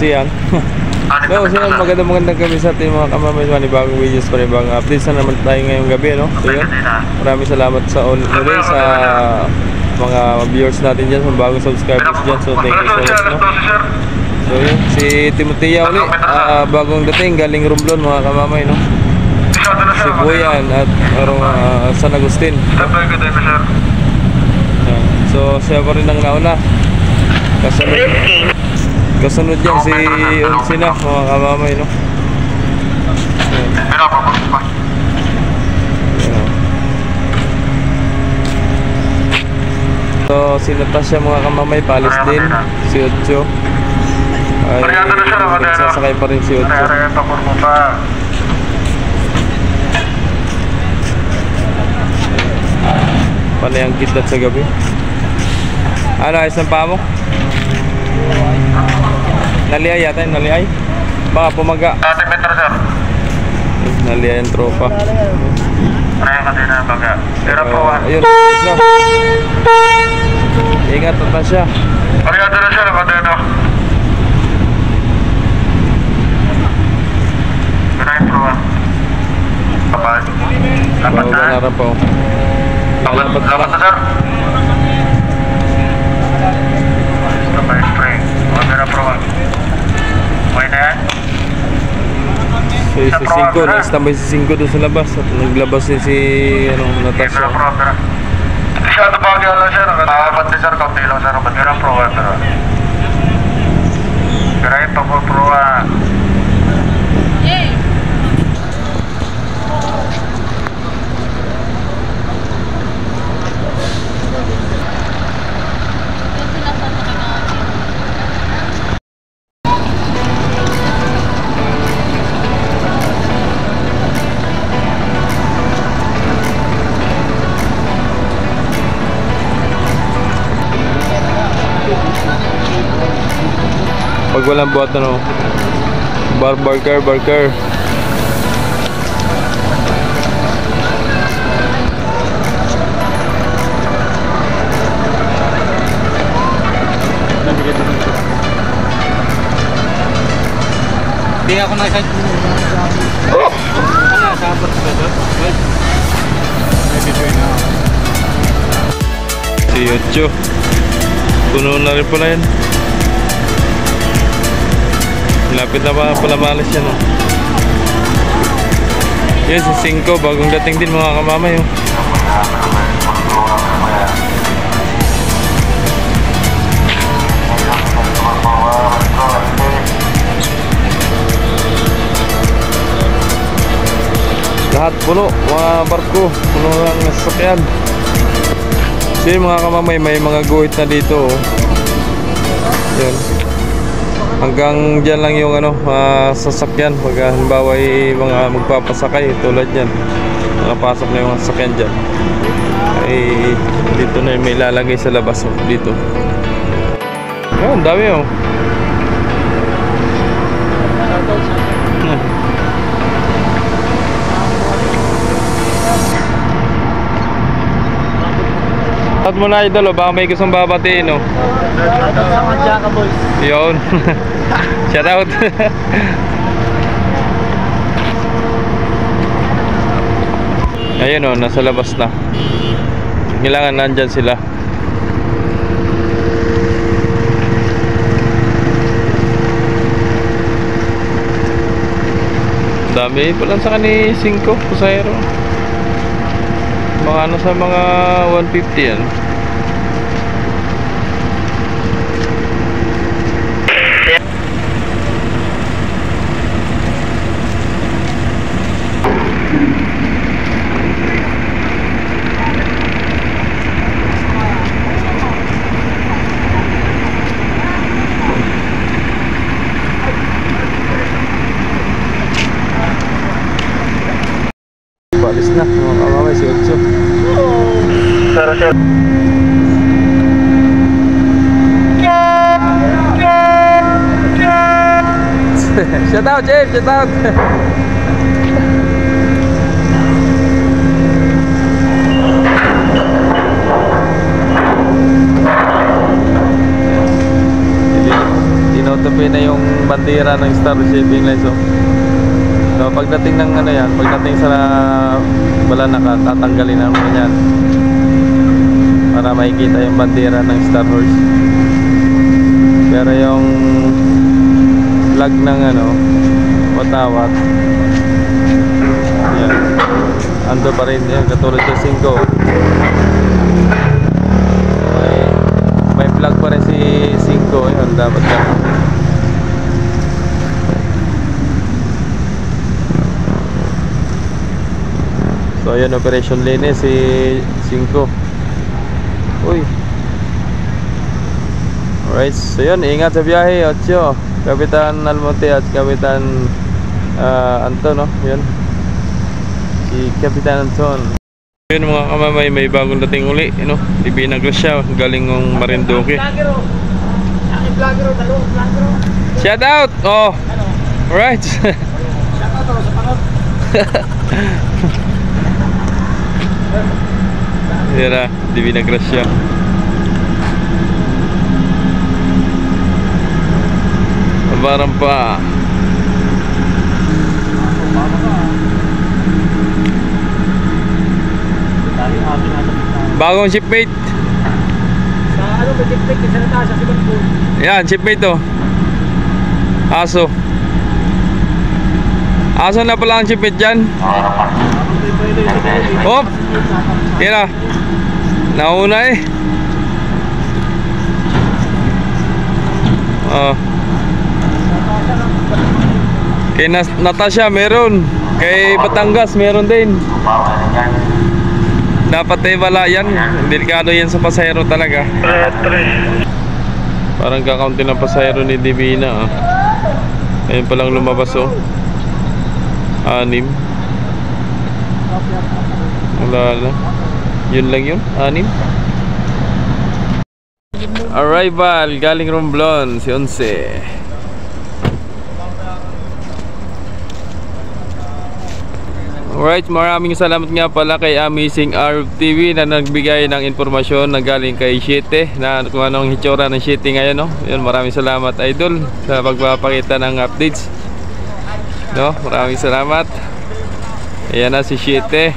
Siang. So, Siang, magandang gabi sa ating mga kamamay. Bagong videos pa rin, bagong updates na naman tayo ngayong gabi, no? So, yun. Maraming salamat sa uli sa mga viewers natin dyan, sa bagong subscribers dyan. So, thank you so much, no? So, yun. Si Timotea uli, bagong dating, galing Romblon, mga kamamay, no? Si Buyan at San Agustin. So, siya pa rin ang nauna. Kasunod yan si Unsina, mga kamamay, no? So, si Natasha, mga kamamay, palis din. Si Ocho ay sasakay pa rin si Ocho. Panay ang kidlat sa gabi. Ano, ayos ng paa mo? Naliay yata yung naliay. Baka pumaga. Naliay yung tropa. Ayun, na. Ingat na siya. Lapat na po. Lapat na sir. Si 5, nag-standby si 5 doon sa labas at naglabas din si Natasha. Siya ito bagay lang siya, nakatapat din sir, kaunti lang sir, ba't yun ang pro-web pero ito po pro-web. Pag walang buhat, ano, barker. Hindi ako na-site. Si Ocho, puno na rin pala yan. Lapit na pala malas yan, oh. Yun, si 5, bagong dating din, mga kamamay, oh. Lahat puno, mga barko, puno lang sasakyan. Kasi mga kamamay, may mga guhit na dito, oh. Yun. Hanggang dyan lang yung sasakyan. Pag halimbawa ay mga magpapasakay tulad yan, nakapasok na yung sasakyan dyan, ay dito na may lalagay sa labas, oh, dito. Ayun, dami, oh. At mo na idol, baka may gustong babatiin, no? Yun. Shout out. Ayun, oh, nasa labas na. Kailangan nandyan sila. Dami pa lang sa kani 5 pasahero. Mga sa mga 150 yan. Balis na, mga kamamay, si Ocho. Shout out, James, shout out. Tinutupin na yung banda bandera ng Star Shipping Lines. So pagdating ng ano yan, pagdating sa Balanaka, tatanggalin namin yan para makikita yung bandera ng Star Horse. Pero yung flag ng ano, Watawat, yan, ando pa rin yan, katulad sa 5. May flag pa rin si 5, yun, dapat ka. So yun, Operation Linis si 5. Uy. Alright, so yun, ingat sa biyahe, Ocho, Kapitan Almonte at Kapitan Anton, no? Yun, si Kapitan Anton. Yun mga kamamay, may bagong dating uli, you know, ibinaglas siya, galing ng Marinduque. Shout out! Oh! Alright! Yan na, ibinaglas siya. Parang pa. Bagong shipmate. Sa ano ba shipmate? Sa Natasha, sa Sibangkul. Yan, shipmate to. Aso. Aso na pala ang shipmate dyan. Hop! Kira. Nauna eh. Oh. Kay Natasha meron. Kay Batangas meron din. Dapat ay wala yan. Delikado yan sa pasahero talaga. Parang kakaunti ng pasahero ni Divina. Ayun palang lumabas, oh. 6. Wala na. Yun lang yun, 6. Arrival galing Romblon, si 11. Alright, maraming salamat nga pala kay Amazing RF TV na nagbigay ng informasyon na galing kay Siete, na kung anong hitsura ng Siete ngayon, no? Yun, maraming salamat idol sa pagpapakita ng updates, no? Maraming salamat. Ayan na si Siete.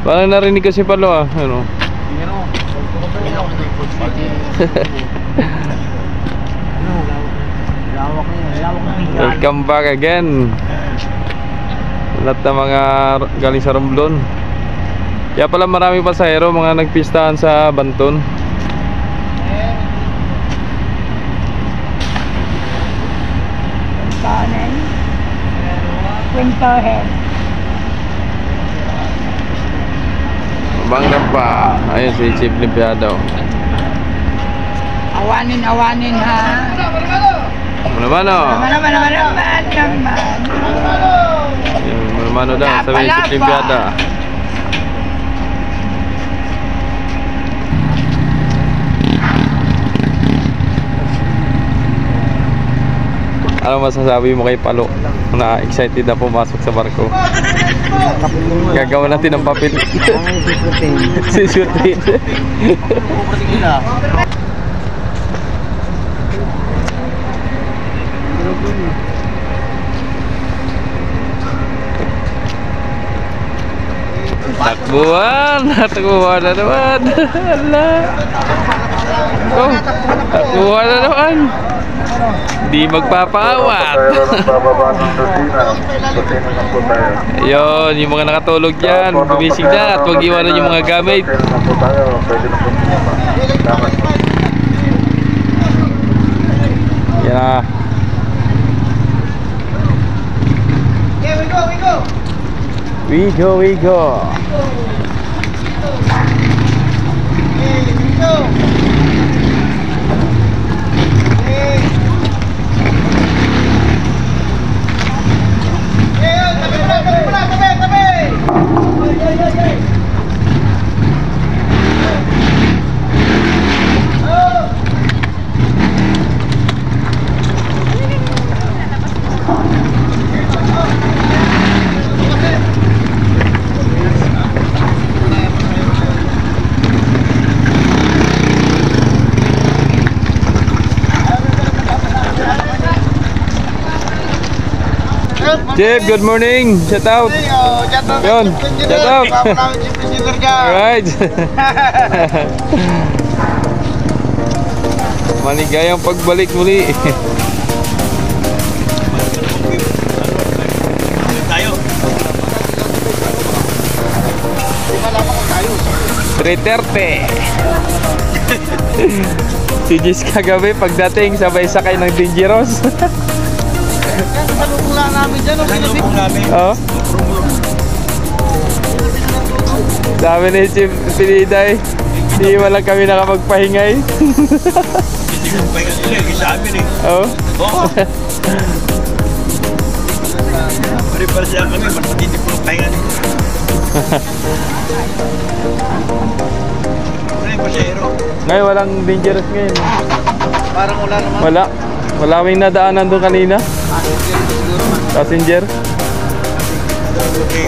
Parang narinig kasi pala, ano? Welcome back again. Lahat ng mga galing sa Romblon. Kaya pala maraming pasahero, mga nagpistahan sa Banton. Winterhead. Bangga pa. Ayun si Chief Limpiado. Awanin ha. Mano-mano. Mano-mano daw, sabi ni Chief Limpiado. Ano masasabi mo kay Palo na excited na pumasok sa barko? Gagawa natin ng papel. Sisutin. Takbuhan na naman. Oh, takbuhan na naman. Di magpapaawat. Yun, yung mga nakatulog dyan, bumisig na at huwag iwanan yung mga gamit. Yan na. We go. Jeff, good morning. Shout out. Yun, shout out. Alright. Maligayang pagbalik muli. Tayo. 3:30. Si Jis kagabi pagdating sabay sakay ng Dangerous. Salubong lang namin dyan. Salubong namin. Oh. Sabi ni Chief Piniday, hindi man lang kami nakapagpahingay. Hindi ko pahinga nila. Isa amin eh. Oh. Oo. Pare-pare siya kami. Matindi po ng pahinga nila. Wala yung pasahero. Ngayon walang Dangerous ngayon. Parang wala naman. Wala. Wala kaming nadaanan doon kanina. Passenger. Okay.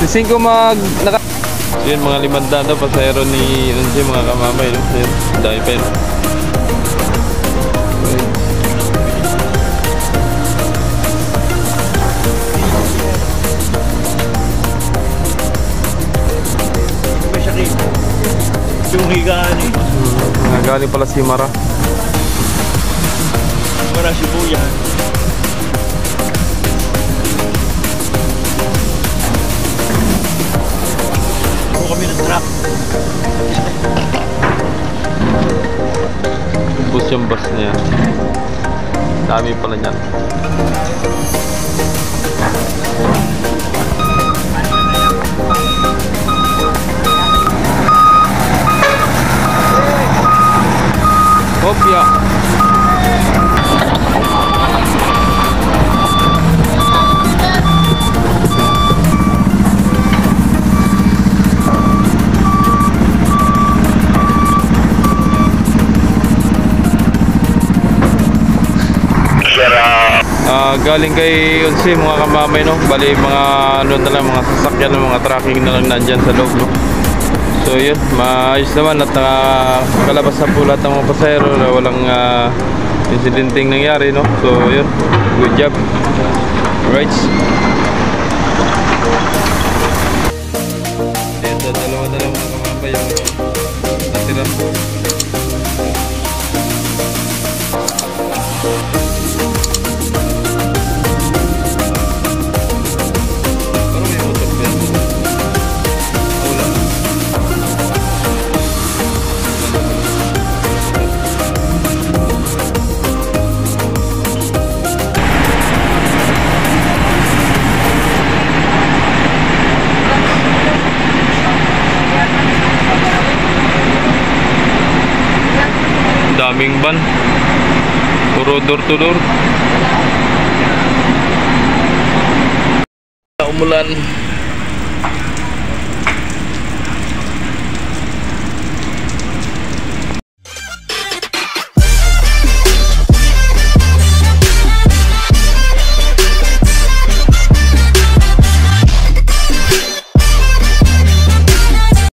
Sising ko naka... So yun, mga 500 daw pasahero ni Nancy, mga kamamay, no? So yun, dahil pa yun. May sakit. Yung higaan eh. Galing pala si Mara. Para sibuyan. Puno kami ng truck. Bus yung bus niya. Dami pala niyan. Hopya. Galing kay Unsi, mga kamamay, no? Bali mga ano na lang, mga sasakyan, mga tracking na lang nandyan sa loob, no? So yun, maayos naman at nakalabas na po lahat ng mga pasahero na walang insidenteng nangyari, no? So yun, good job. Alright. Ito, dalawa na lang mga kamamay yung natira. Daming ban, puro door to door. Umulan.